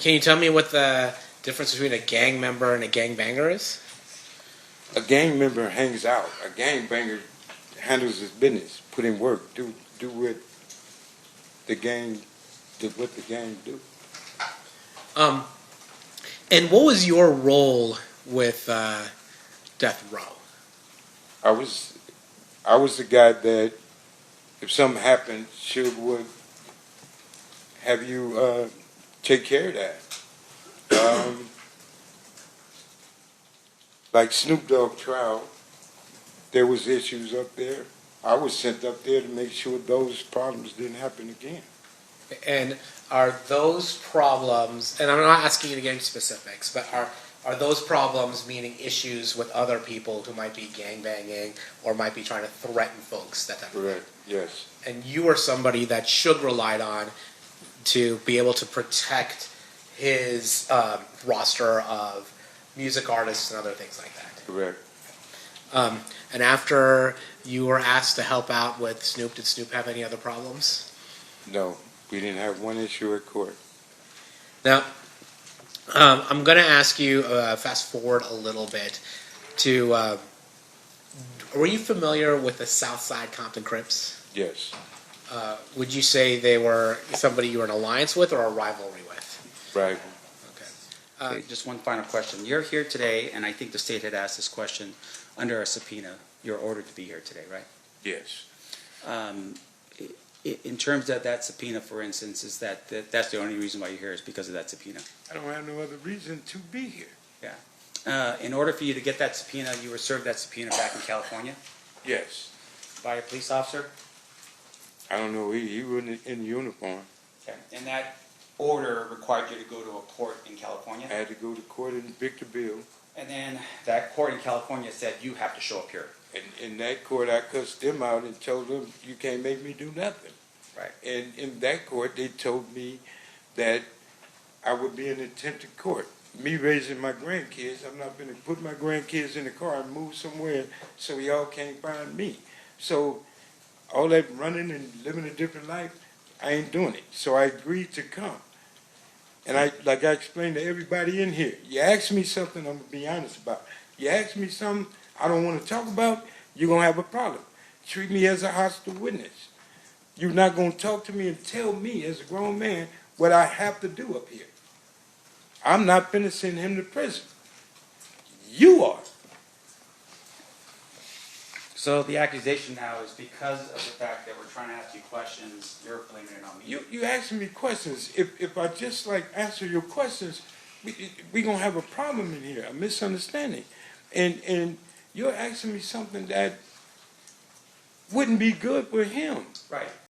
Can you tell me what the difference between a gang member and a gangbanger is? A gang member hangs out. A gangbanger handles his business, put in work, do what the gang do. And what was your role with Death Row? I was the guy that if something happened, would have you take care of that. Like Snoop Dogg trial, there was issues up there. I was sent up there to make sure those problems didn't happen again. And are those problems, and I'm not asking you to get into specifics, but are those problems meaning issues with other people who might be gangbanging or might be trying to threaten folks, that type of thing? Correct, yes. And you are somebody that Suge relied on to be able to protect his roster of music artists and other things like that. Correct. And after you were asked to help out with Snoop, did Snoop have any other problems? No, we didn't have one issue at court. Now, I'm going to ask you, fast forward a little bit, to were you familiar with the Southside Compton Crips? Yes. Would you say they were somebody you were in alliance with or a rivalry with? Right. Okay, just one final question. You're here today, and I think the state had asked this question under a subpoena. You're ordered to be here today, right? Yes. In terms of that subpoena, for instance, is that's the only reason why you're here is because of that subpoena? I don't have no other reason to be here. Yeah. In order for you to get that subpoena, you were served that subpoena back in California? Yes. By a police officer? I don't know. He was in uniform. Okay. And that order required you to go to a court in California? I had to go to court and pick the bill. And then that court in California said you have to show up here. And in that court, I cussed them out and told them, you can't make me do nothing. Right. And in that court, they told me that I would be in attempted court. Me raising my grandkids, I'm not going to put my grandkids in the car and move somewhere so y'all can't find me. So all that running and living a different life, I ain't doing it. So I agreed to come. And like I explained to everybody in here, you ask me something, I'm going to be honest about. You ask me something I don't want to talk about, you're going to have a problem. Treat me as a hostile witness. You're not going to talk to me and tell me as a grown man what I have to do up here. I'm not going to send him to prison. You are. So the accusation now is because of the fact that we're trying to ask you questions, you're blaming it on me. You asking me questions. If I just answer your questions, we gonna have a problem in here, a misunderstanding, and you're asking me something that wouldn't be good for him. Right.